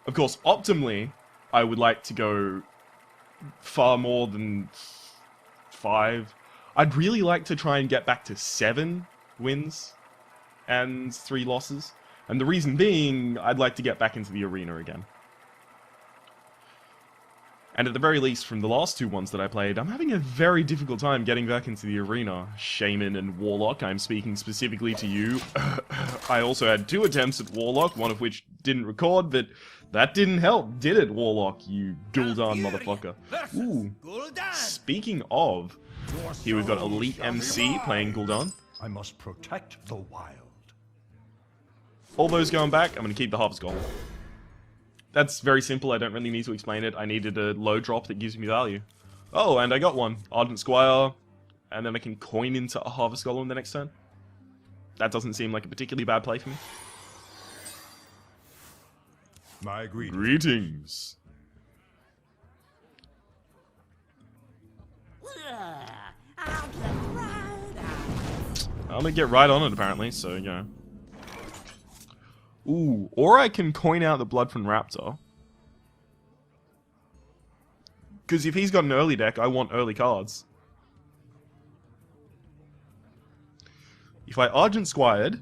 Of course, optimally, I would like to go far more than 5. I'd really like to try and get back to 7 wins and 3 losses. And the reason being, I'd like to get back into the arena again. And at the very least, from the last 2 ones that I played, I'm having a very difficult time getting back into the arena. Shaman and Warlock, I'm speaking specifically to you. I also had 2 attempts at Warlock, one of which didn't record, but that didn't help, did it, Warlock, you Gul'dan motherfucker? Ooh, speaking of, here we've got Elite MC playing Gul'dan. I must protect the wild. All those going back, I'm going to keep the Harvest Golem. That's very simple, I don't really need to explain it. I needed a low drop that gives me value. Oh, and I got one. Ardent Squire, and then I can coin into a Harvest Golem the next turn. That doesn't seem like a particularly bad play for me. My Greetings. I'm gonna get right on it apparently, so you know. Ooh, or I can coin out the Blood from Raptor. Because if he's got an early deck, I want early cards. If I Argent Squired,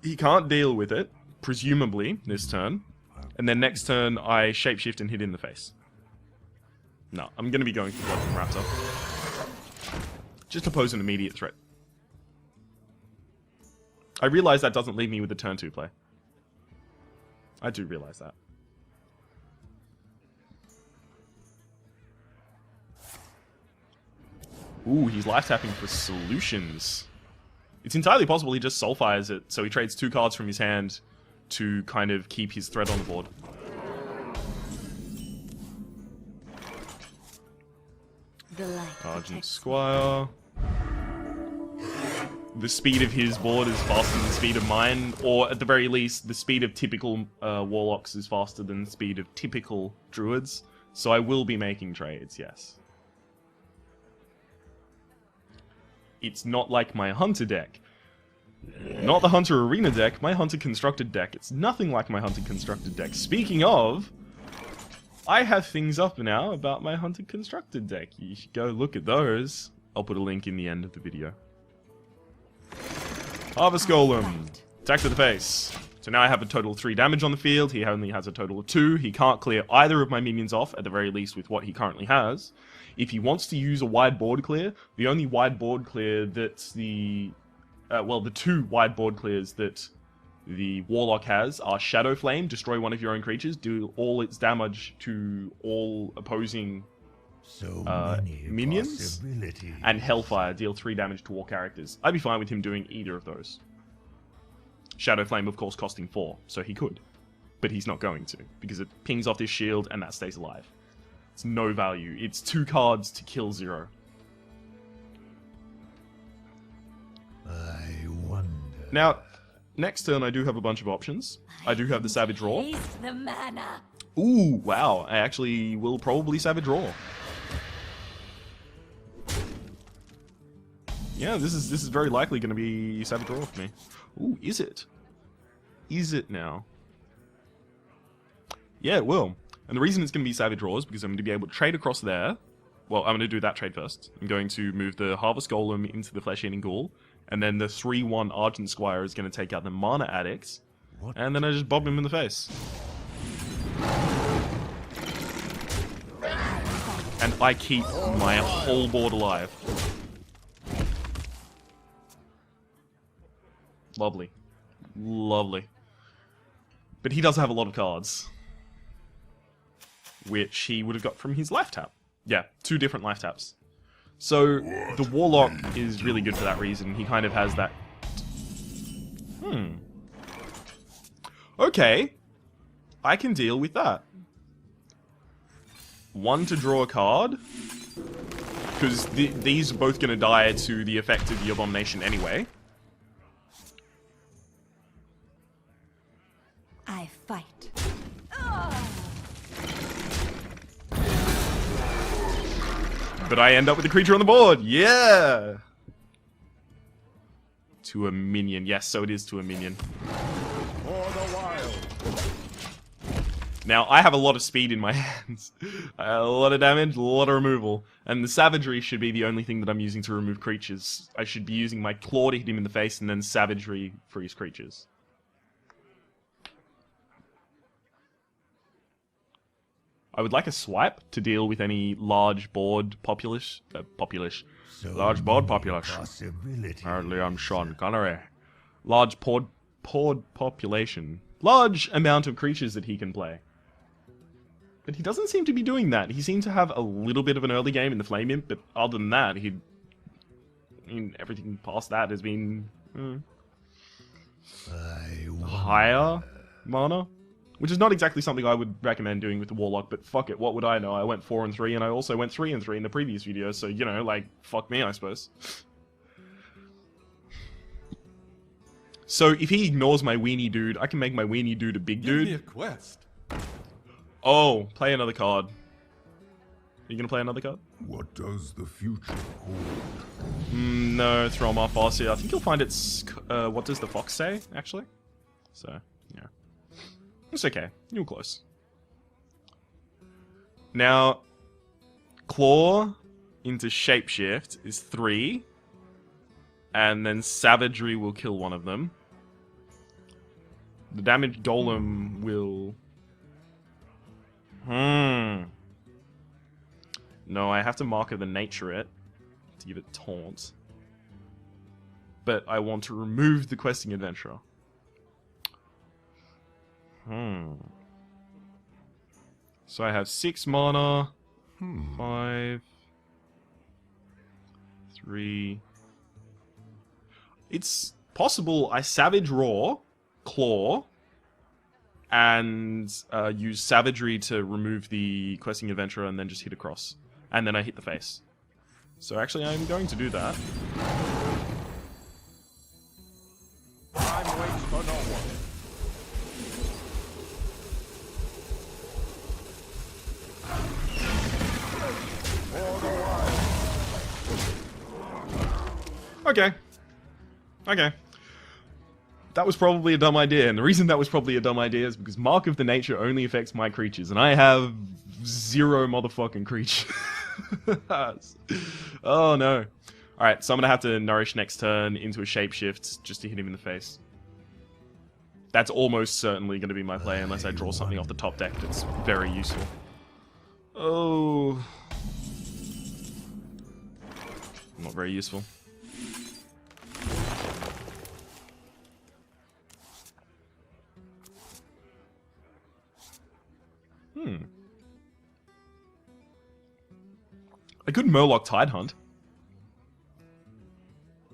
he can't deal with it, presumably, this turn. And then next turn, I Shapeshift and hit in the face. No, I'm going to be going for Blood from Raptor. Just to pose an immediate threat. I realize that doesn't leave me with a turn 2 play. I do realize that. Ooh, he's life tapping for solutions. It's entirely possible he just soulfires it, so he trades 2 cards from his hand to kind of keep his threat on the board. Argent Squire. The speed of his board is faster than the speed of mine, or at the very least, the speed of typical Warlocks is faster than the speed of typical Druids, so I will be making trades, yes. It's not like my Hunter deck. Not the Hunter Arena deck, my Hunter Constructed deck. It's nothing like my Hunter Constructed deck. Speaking of, I have things up now about my Hunter Constructed deck. You should go look at those. I'll put a link in the end of the video. Harvest Golem. Attack to the face. So now I have a total of 3 damage on the field. He only has a total of 2. He can't clear either of my minions off, at the very least with what he currently has. If he wants to use a wide board clear, the only wide board clear that the... well, the 2 wide board clears that the Warlock has are Shadow Flame, destroy one of your own creatures, do all its damage to all opposing minions, and Hellfire, deal 3 damage to all characters. I'd be fine with him doing either of those. Shadow Flame, of course, costing 4, so he could. But he's not going to, because it pings off this shield and that stays alive. It's no value. It's 2 cards to kill 0. I wonder. Now, next turn I do have a bunch of options. I do have the Savage Roar. The mana. Ooh, wow. I actually will probably Savage Roar. Yeah, this is very likely going to be Savage Roar for me. Ooh, is it? Is it now? Yeah, it will. And the reason it's going to be Savage Roar is because I'm going to be able to trade across there. Well, I'm going to do that trade first. I'm going to move the Harvest Golem into the Flesh-Eating Ghoul. And then the 3/1 Argent Squire is going to take out the Mana Addict. And then I just bob him in the face. And I keep my whole board alive. Lovely. Lovely. But he does have a lot of cards. Which he would have got from his life tap. Yeah, 2 different life taps. So, the Warlock is really good for that reason. He kind of has that... Okay. I can deal with that. 1 to draw a card. Because these are both going to die to the effect of the Abomination anyway. I fight. But I end up with a creature on the board. Yeah! To a minion. Yes, so it is to a minion. For the wild. Now, I have a lot of speed in my hands. A lot of damage, a lot of removal. And the Savagery should be the only thing that I'm using to remove creatures. I should be using my Claw to hit him in the face and then Savagery freeze creatures. I would like a swipe to deal with any large board populace. Large board populace. Apparently I'm Sean Connery. Large board population. Large amount of creatures that he can play. But he doesn't seem to be doing that. He seemed to have a little bit of an early game in the Flame Imp, but other than that, everything past that has been higher mana. Which is not exactly something I would recommend doing with the Warlock, but fuck it, what would I know? I went 4 and 3, and I also went 3 and 3 in the previous video, so, you know, like, fuck me, I suppose. So, if he ignores my weenie dude, I can make my weenie dude a big dude. Give me a quest. Oh, play another card. Are you gonna play another card? What does the future hold? No, throw him off Farseer. I think you'll find it's, what does the fox say, actually? So, yeah. It's okay. You were close. Now, Claw into Shapeshift is 3. And then Savagery will kill one of them. The damage Golem will... No, I have to Marker the Nature it to give it Taunt. But I want to remove the Questing Adventurer. So I have 6 mana, 5, 3. It's possible I Savage Roar, Claw, and use Savagery to remove the Questing Adventurer and then just hit across. And then I hit the face. So actually I'm going to do that. Time waits for no one. Okay. Okay. That was probably a dumb idea, and the reason that was probably a dumb idea is because Mark of the Nature only affects my creatures, and I have 0 motherfucking creatures. Oh no. Alright, so I'm gonna have to Nourish next turn into a Shapeshift just to hit him in the face. That's almost certainly gonna be my play unless I draw something off the top deck that's very useful. Oh. Not very useful. A good Murloc Tidehunt.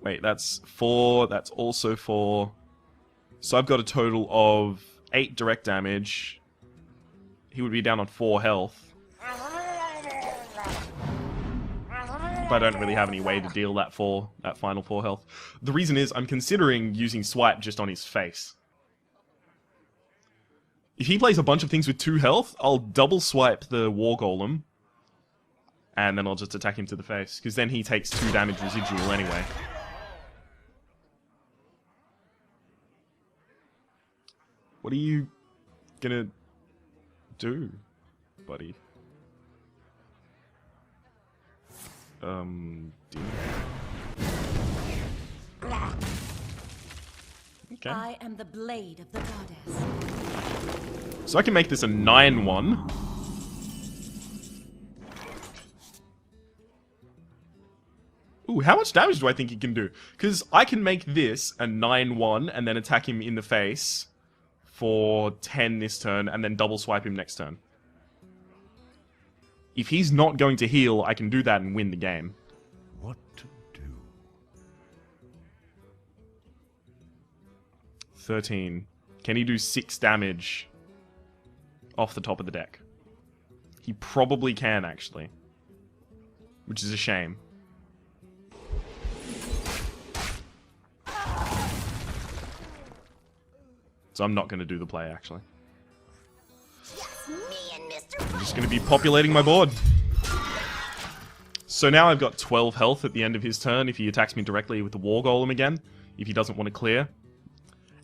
Wait, that's 4. That's also 4. So I've got a total of 8 direct damage. He would be down on 4 health. But I don't really have any way to deal that final 4 health. The reason is I'm considering using Swipe just on his face. If he plays a bunch of things with 2 health, I'll double swipe the War Golem. And then I'll just attack him to the face. Because then he takes 2 damage residual anyway. What are you gonna do, buddy? Okay. I am the blade of the goddess. So I can make this a 9/1. Ooh, how much damage do I think he can do? Because I can make this a 9/1 and then attack him in the face for 10 this turn and then double swipe him next turn. If he's not going to heal, I can do that and win the game. What to do? 13. Can he do 6 damage off the top of the deck? He probably can, actually. Which is a shame. So I'm not going to do the play, actually. Yes, me and Mr. I'm just going to be populating my board. So now I've got 12 health at the end of his turn if he attacks me directly with the War Golem again, if he doesn't want to clear.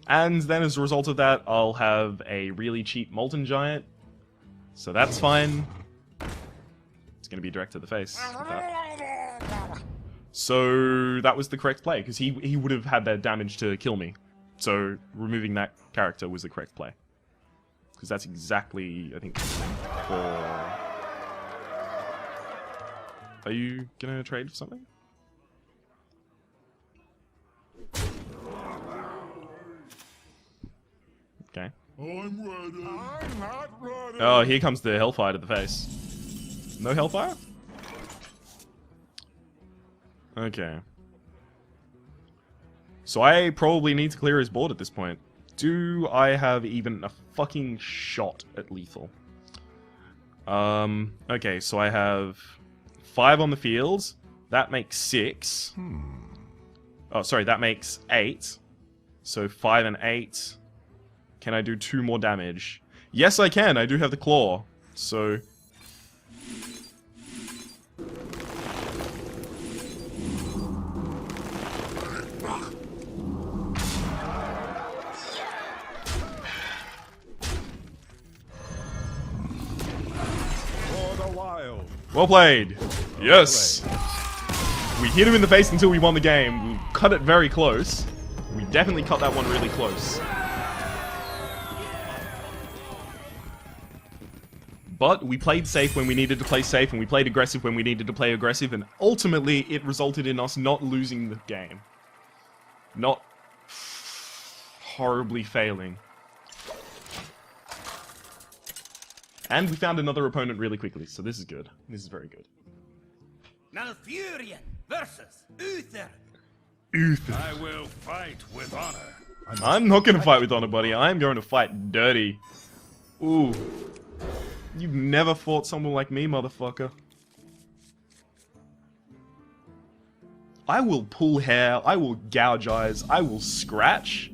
And then as a result of that, I'll have a really cheap Molten Giant, So that's fine. It's going to be direct to the face. With that. So that was the correct play, because he would have had that damage to kill me. So removing that character was the correct play. Because that's exactly, I think, for... Are you going to trade for something? Okay. I'm ready. I'm not ready. Oh, here comes the Hellfire to the face. No Hellfire? Okay. So I probably need to clear his board at this point. Do I have even a fucking shot at lethal? Okay, so I have 5 on the field. That makes 6. Oh, sorry, that makes 8. So 5 and 8. Can I do 2 more damage? Yes, I can. I do have the claw. So... For the wild. Well played. Yes. We hit him in the face until we won the game. We cut it very close. We definitely cut that one really close. But we played safe when we needed to play safe, and we played aggressive when we needed to play aggressive, and ultimately it resulted in us not losing the game. Not horribly failing. And we found another opponent really quickly, so this is good. This is very good. Malfurion versus Uther. Uther. I will fight with honor. I'm not gonna fight with honor, buddy. I'm going to fight dirty. Ooh. You've never fought someone like me, motherfucker. I will pull hair, I will gouge eyes, I will scratch.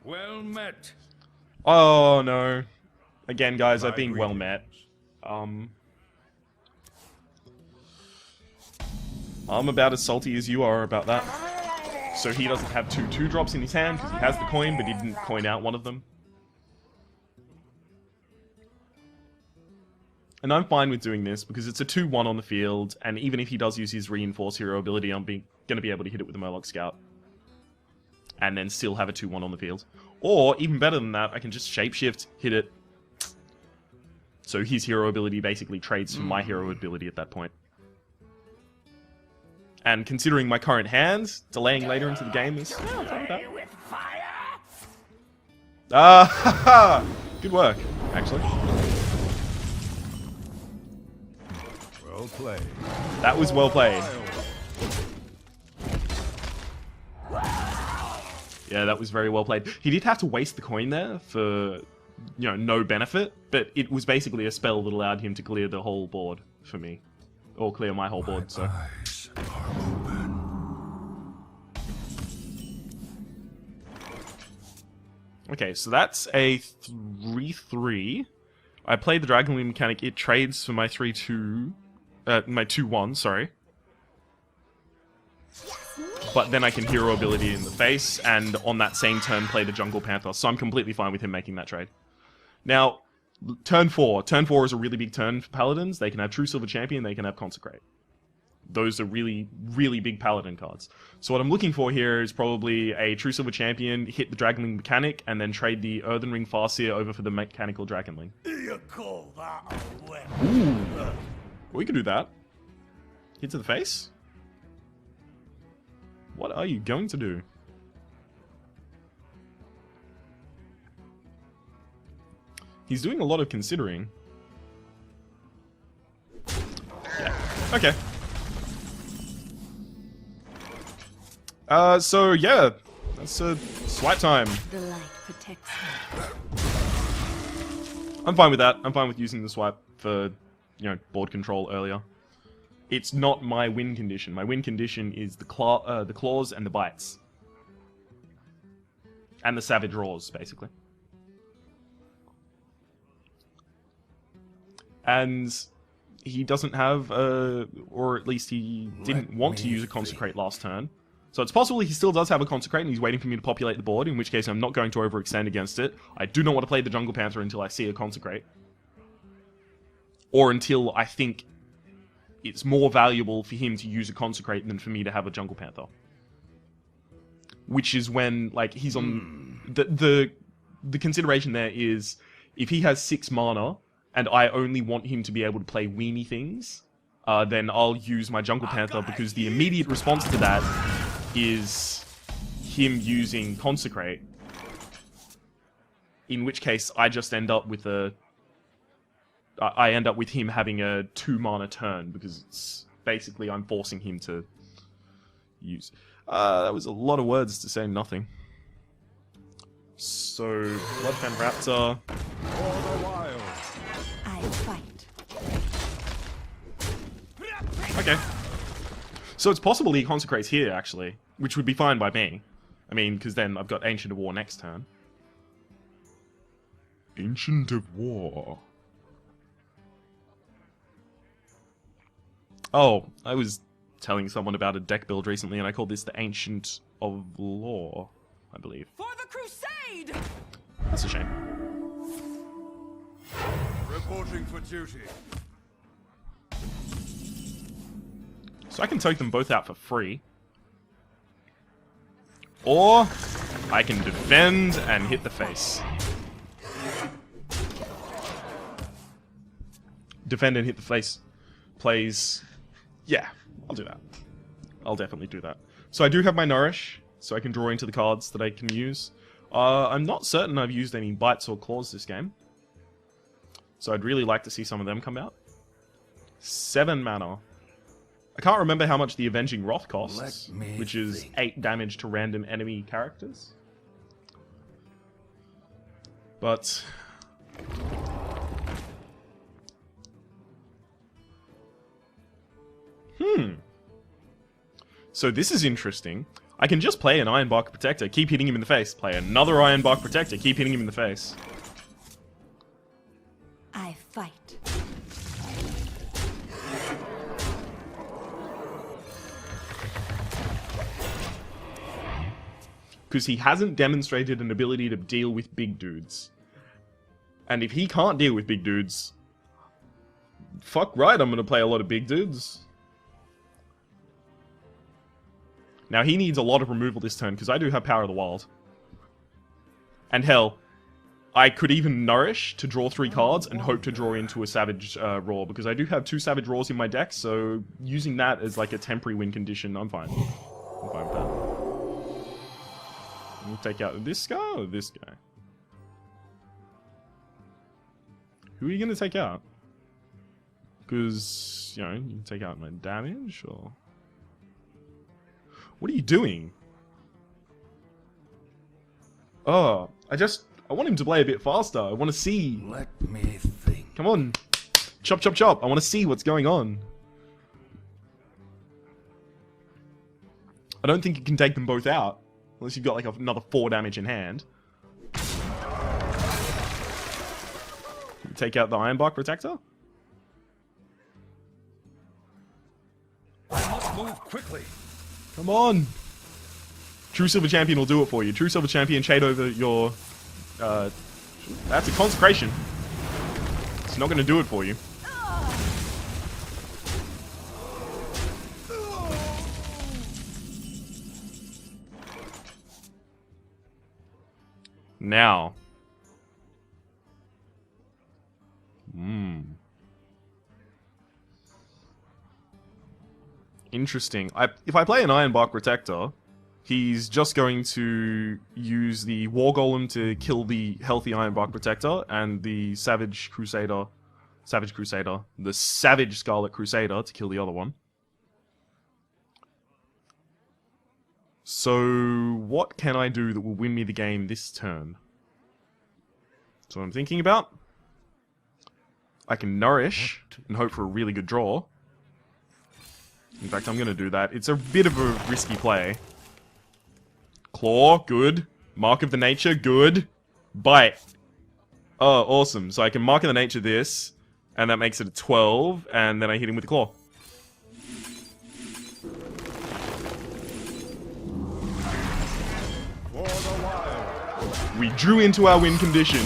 Well met. Oh no. Again, guys, I've My been well greetings. met. I'm about as salty as you are about that. So he doesn't have 2 2-drops in his hand, because he has the coin, but he didn't coin out one of them. And I'm fine with doing this, because it's a 2-1 on the field, and even if he does use his Reinforce Hero ability, I'm going to be able to hit it with a Murloc Scout. And then still have a 2-1 on the field. Or, even better than that, I can just Shapeshift, hit it. So his hero ability basically trades for my hero ability at that point. And considering my current hand, delaying later into the game is... Yeah, I'm fine with that. Ah, good work, actually. Well played. That was well played. Yeah, that was very well played. He did have to waste the coin there for, you know, no benefit, but it was basically a spell that allowed him to clear the whole board for me. Or clear my whole board, so... Eyes are open. Okay, so that's a 3-3. I played the Dragon Wing mechanic. It trades for my 3-2... my 2-1, sorry. But then I can hero ability in the face, and on that same turn play the Jungle Panther, so I'm completely fine with him making that trade. Now, turn 4. Turn 4 is a really big turn for Paladins. They can have True Silver Champion, they can have Consecrate. Those are really, really big Paladin cards. So what I'm looking for here is probably a True Silver Champion, hit the Dragonling mechanic, and then trade the Earthen Ring Farseer over for the Mechanical Dragonling. You call that a weapon? Ooh. We could do that. Hit to the face? What are you going to do? He's doing a lot of considering. Yeah. Okay. So yeah, that's swipe time. The light protects me. I'm fine with that. I'm fine with using the swipe for, you know, board control earlier. It's not my win condition. My win condition is the claws and the bites. And the savage roars, basically. And he doesn't have, or at least he didn't want to use a Consecrate last turn. So it's possible he still does have a Consecrate and he's waiting for me to populate the board, in which case I'm not going to overextend against it. I do not want to play the Jungle Panther until I see a Consecrate. Or until I think it's more valuable for him to use a Consecrate than for me to have a Jungle Panther. Which is when, like, he's on... The consideration there is, if he has 6 mana, and I only want him to be able to play weenie things, then I'll use my Jungle Panther, because the immediate response to that is him using Consecrate. In which case, I just end up with a... I end up with him having a 2 mana turn, because it's basically I'm forcing him to use... that was a lot of words to say nothing. So, Bloodfen Raptor. For the wild. I fight. Okay. So it's possible he Consecrates here, actually, which would be fine by me. I mean, because then I've got Ancient of War next turn. Ancient of War. Oh, I was telling someone about a deck build recently, and I called this the Ancient of Law, I believe. For the crusade! That's a shame. Reporting for duty. So I can take them both out for free. Or I can defend and hit the face. Defend and hit the face plays... Yeah, I'll do that. I'll definitely do that. So I do have my Nourish, so I can draw into the cards that I can use. I'm not certain I've used any Bites or Claws this game. So I'd really like to see some of them come out. 7 mana. I can't remember how much the Avenging Wrath costs, which is 8 damage to random enemy characters. But... So this is interesting. I can just play an Ironbark Protector, keep hitting him in the face. Play another Ironbark Protector, keep hitting him in the face. I fight. Because he hasn't demonstrated an ability to deal with big dudes. And if he can't deal with big dudes... Fuck right, I'm going to play a lot of big dudes. Now, he needs a lot of removal this turn, because I do have Power of the Wild. And hell, I could even Nourish to draw 3 cards and hope to draw into a Savage Roar, because I do have 2 Savage Roars in my deck, so using that as like a temporary win condition, I'm fine. I'm fine with that. We'll take out this guy or this guy? Who are you going to take out? Because, you know, you can take out my damage, or... What are you doing? Oh, I want him to play a bit faster. I want to see. Let me think. Come on. Chop, chop, chop. I want to see what's going on. I don't think you can take them both out. Unless you've got like another 4 damage in hand. Take out the Ironbark Protector? I must move quickly. Come on! True Silver Champion will do it for you. True Silver Champion shade over your... that's a Consecration. It's not going to do it for you. Now. Interesting. If I play an Ironbark Protector, he's just going to use the War Golem to kill the healthy Ironbark Protector, and the Savage Crusader, the Savage Scarlet Crusader to kill the other one. So, what can I do that will win me the game this turn? That's what I'm thinking about. I can Nourish and hope for a really good draw. In fact, I'm going to do that. It's a bit of a risky play. Claw, good. Mark of the Nature, good. Bite. Oh, awesome. So I can Mark of the Nature this, and that makes it a 12, and then I hit him with the Claw. We drew into our win condition.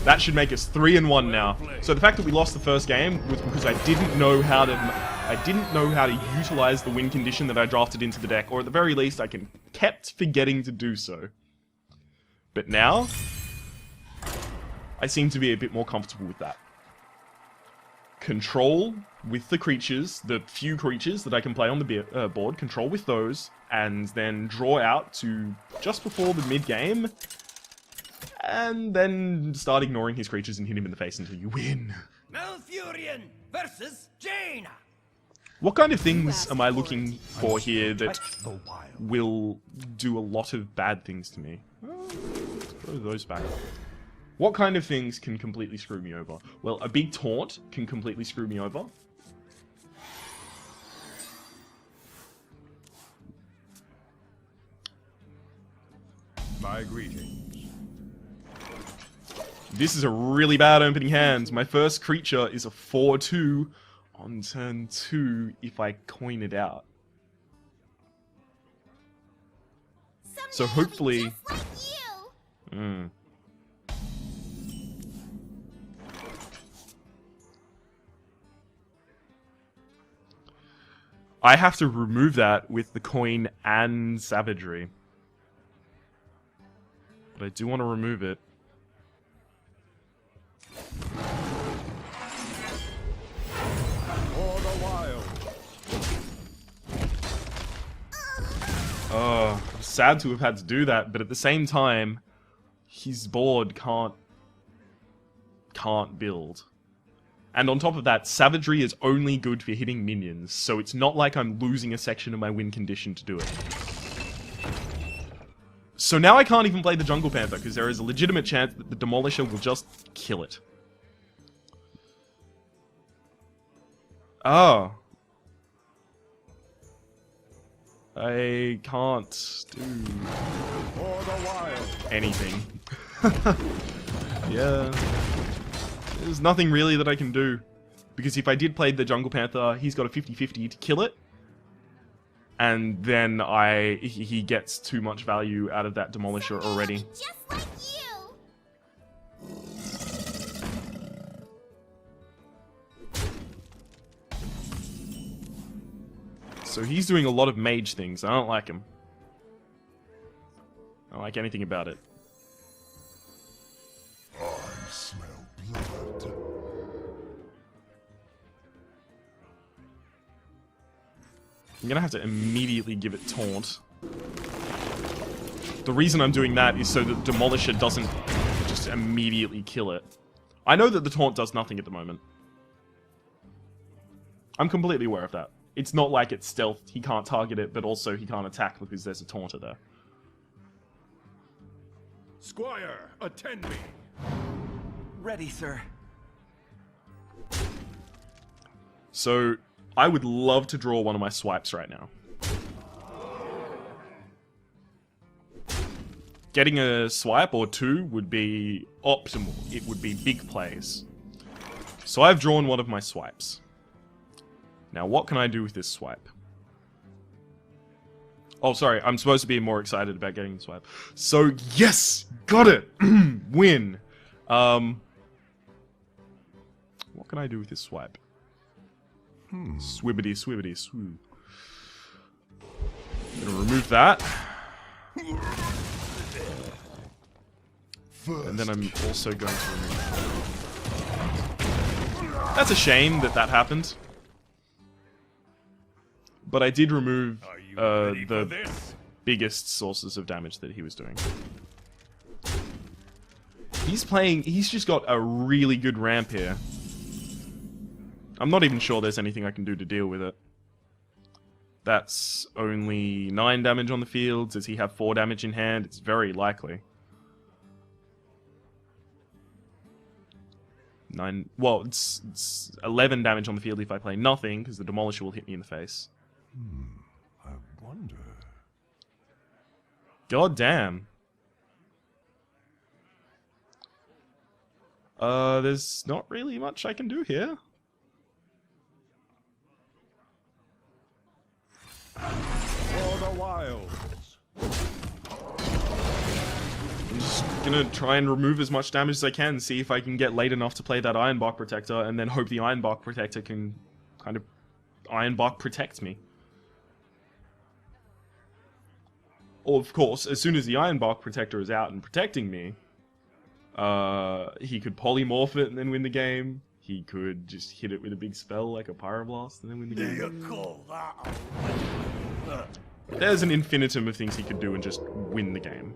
That should make us 3-1 now. So the fact that we lost the first game was because I didn't know how to utilize the win condition that I drafted into the deck, or at the very least, I kept forgetting to do so. But now, I seem to be a bit more comfortable with that. Control with the creatures, the few creatures that I can play on the board, control with those, and then draw out to just before the mid-game, and then start ignoring his creatures and hit him in the face until you win. Malfurion versus Jaina. What kind of things am I looking for here that will do a lot of bad things to me? Let's throw those back. What kind of things can completely screw me over? Well, a big taunt can completely screw me over. My greetings. This is a really bad opening hand. My first creature is a 4/2 on turn 2 if I coin it out. So hopefully... I have to remove that with the coin and Savagery. But I do want to remove it. For the wild. Oh, I'm sad to have had to do that, but at the same time, his board can't build. And on top of that, Savagery is only good for hitting minions, so it's not like I'm losing a section of my win condition to do it. So now I can't even play the Jungle Panther, because there is a legitimate chance that the Demolisher will just kill it. Oh. I can't do For the wild. anything. Yeah. There's nothing really that I can do. Because if I did play the Jungle Panther, he's got a 50-50 to kill it. And then he gets too much value out of that Demolisher already. Just like you. So he's doing a lot of mage things. I don't like him. I don't like anything about it. I smell blood. I'm gonna have to immediately give it Taunt. The reason I'm doing that is so that Demolisher doesn't just immediately kill it. I know that the Taunt does nothing at the moment. I'm completely aware of that. It's not like it's stealth, he can't target it, but also he can't attack because there's a Taunter there. Squire, attend me. Ready, sir. So, I would love to draw one of my swipes right now. Getting a swipe or two would be optimal. It would be big plays. So I've drawn one of my swipes. Now what can I do with this swipe? Oh, sorry, I'm supposed to be more excited about getting the swipe. So, yes! Got it! Win! What can I do with this swipe? Swibbity, swibbity, swoo. Gonna remove that. And then I'm also going to remove that. That's a shame that that happened. But I did remove the biggest sources of damage that he was doing. He's just got a really good ramp here. I'm not even sure there's anything I can do to deal with it. That's only 9 damage on the field. Does he have 4 damage in hand? It's very likely. 9... Well, it's 11 damage on the field if I play nothing, because the Demolisher will hit me in the face. I wonder. God damn. There's not really much I can do here. For the wilds. gonna try and remove as much damage as I can, see if I can get late enough to play that Ironbark Protector, and then hope the Ironbark Protector can kind of Ironbark protect me. Or, of course, as soon as the Ironbark Protector is out and protecting me, he could polymorph it and then win the game. He could just hit it with a big spell like a Pyroblast and then win the game. There's an infinitum of things he could do and just win the game.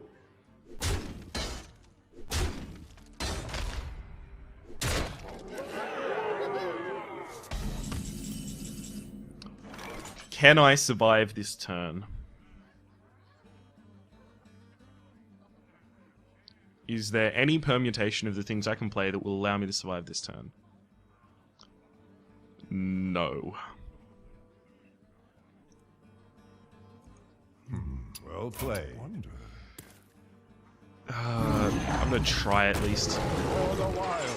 Can I survive this turn? Is there any permutation of the things I can play that will allow me to survive this turn? No. Well played. I'm gonna try at least. For the wild.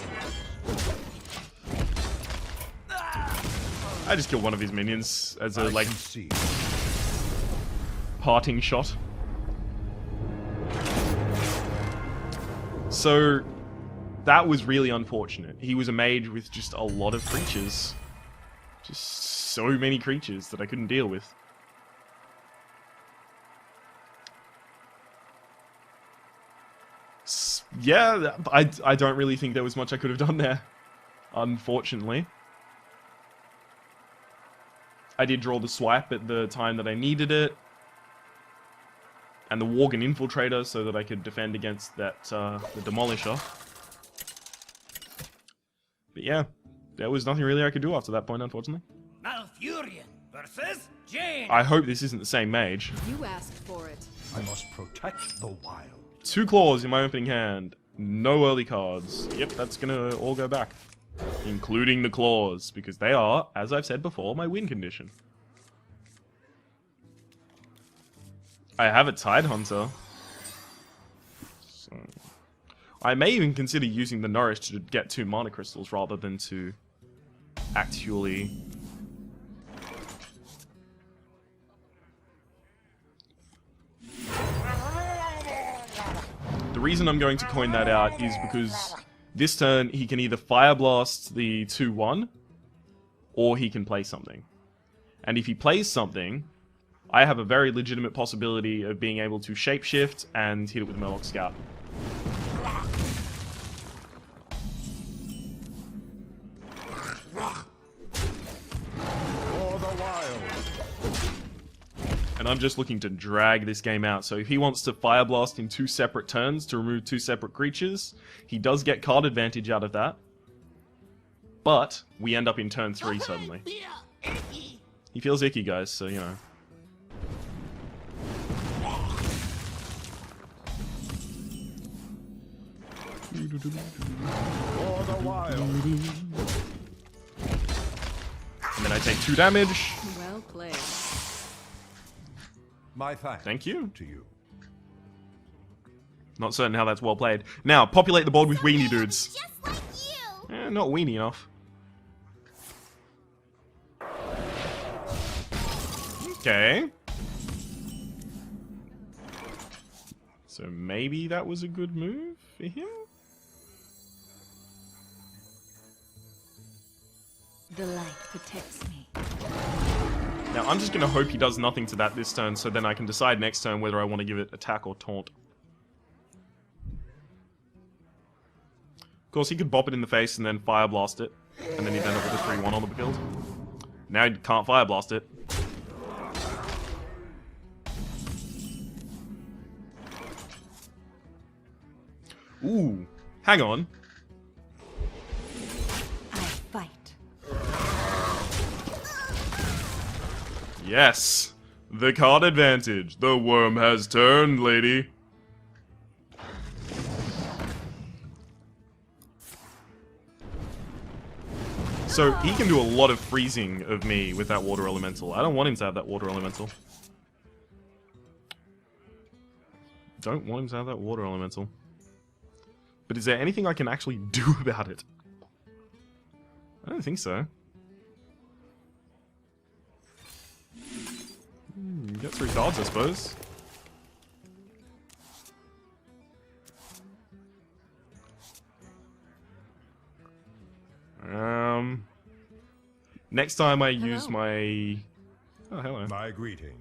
I just killed one of his minions as a, like, See. parting shot. So, that was really unfortunate. He was a mage with just a lot of creatures. Just so many creatures that I couldn't deal with. Yeah, I don't really think there was much I could have done there, unfortunately. I did draw the swipe at the time that I needed it. And the Worgen Infiltrator so that I could defend against that, the Demolisher. But yeah, there was nothing really I could do after that point, unfortunately. Malfurion versus Jaina. I hope this isn't the same mage. You asked for it. I must protect the wild. 2 claws in my opening hand. No early cards. Yep, that's gonna all go back. Including the claws, because they are, as I've said before, my win condition. I have a Tidehunter. So I may even consider using the Nourish to get 2 mana crystals rather than to actually... The reason I'm going to coin that out is because this turn he can either Fire Blast the 2-1 or he can play something. And if he plays something, I have a very legitimate possibility of being able to shapeshift and hit it with Murloc Scout. For the wild. And I'm just looking to drag this game out. So if he wants to Fire Blast in 2 separate turns to remove 2 separate creatures, he does get card advantage out of that. But we end up in turn 3 suddenly. He feels icky, guys, so you know. For the wild. And then I take 2 damage. Well played. My thanks. Thank you. To you. Not certain how that's well played. Now, populate the board with weenie dudes. Just like you. Not weenie enough. Okay. So maybe that was a good move for him? The light protects me. Now, I'm just going to hope he does nothing to that this turn, so then I can decide next turn whether I want to give it attack or taunt. Of course, he could bop it in the face and then Fire Blast it, and then he'd end up with a 3-1 on the field. Now he can't Fire Blast it. Ooh, hang on. I fight. Yes, the card advantage. The worm has turned, lady. So he can do a lot of freezing of me with that water elemental. I don't want him to have that water elemental. Don't want him to have that water elemental. But is there anything I can actually do about it? I don't think so. Get 3 cards, I suppose. Next time I use my... Oh, hello. My greetings.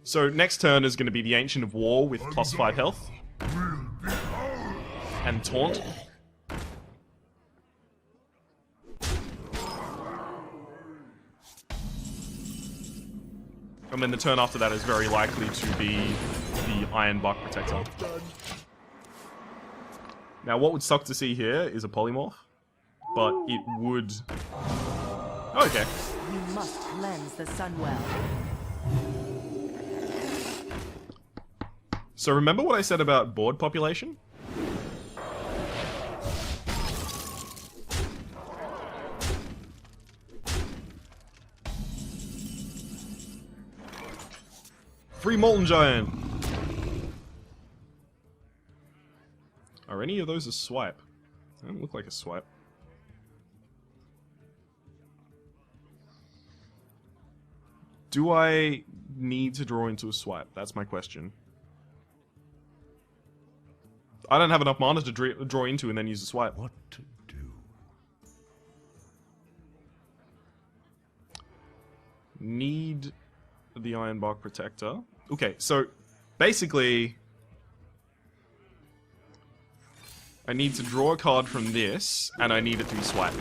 So next turn is going to be the Ancient of War with +5 health. And Taunt. And then the turn after that is very likely to be the Iron Bark Protector. Now what would suck to see here is a Polymorph. But it would... Oh, okay. You must cleanse the sun well. So remember what I said about board population? Free Molten Giant! Are any of those a swipe? They don't look like a swipe. Do I need to draw into a swipe? That's my question. I don't have enough mana to draw into and then use a swipe. What to do? Need the Iron Bark Protector. Okay, so basically I need to draw a card from this and I need it to be swiped.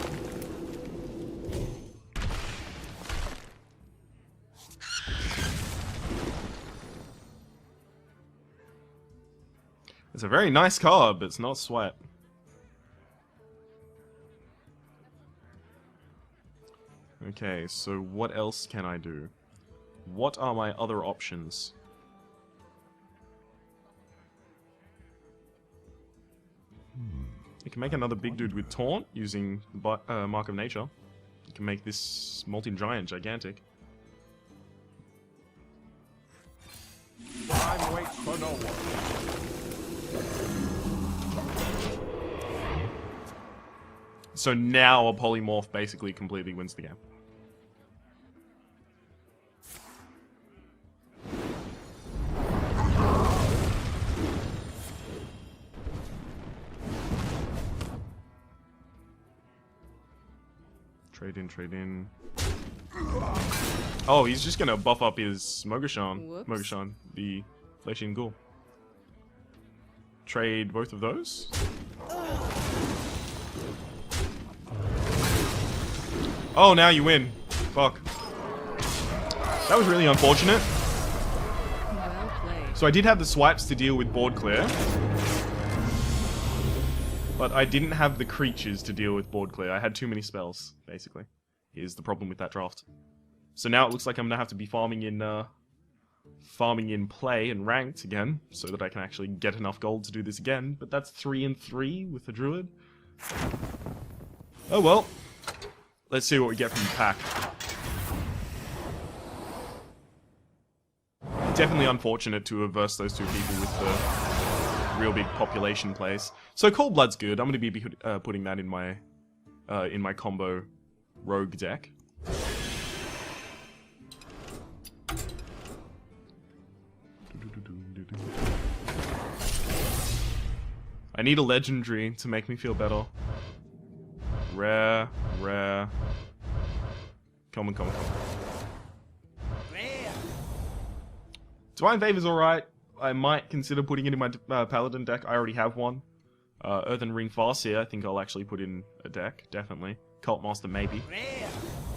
It's a very nice card, but it's not swipe. Okay, so what else can I do? What are my other options? You can make another big dude with Taunt using Mark of Nature. You can make this multi-giant gigantic. Time waits for no one. So now a Polymorph basically completely wins the game. Trade in, trade in. Oh, he's just gonna buff up his Mogashan. Mogashan, the Flesh-Eating Ghoul. Trade both of those. Oh, now you win. Fuck. That was really unfortunate. Well played. So I did have the swipes to deal with board clear. But I didn't have the creatures to deal with board clear. I had too many spells, basically. Here's the problem with that draft. So now it looks like I'm gonna have to be farming in play and ranked again, so that I can actually get enough gold to do this again. But that's 3 and 3 with the druid. Oh well. Let's see what we get from the pack. Definitely unfortunate to have versed those two people with the real big population plays. So Cold Blood's good. I'm going to be putting that in my combo rogue deck. I need a legendary to make me feel better. Rare, rare. Come on, come on, come on. Rare. Divine Favor's alright. I might consider putting it in my Paladin deck. I already have one. Earthen Ring Farseer, I think I'll actually put in a deck, definitely. Cult Master, maybe. Rare.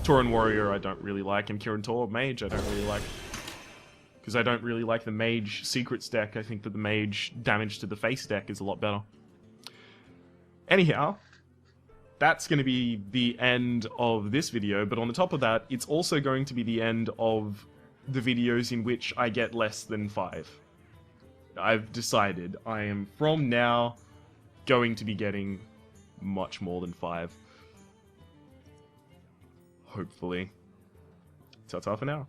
Tauren Warrior, I don't really like. And Kirin Tor, Mage, I don't really like. Because I don't really like the Mage Secrets deck. I think that the Mage Damage to the Face deck is a lot better. Anyhow, that's going to be the end of this video, but on the top of that, it's also going to be the end of the videos in which I get less than 5. I've decided I am, from now, going to be getting much more than 5. Hopefully. Ta-ta for now.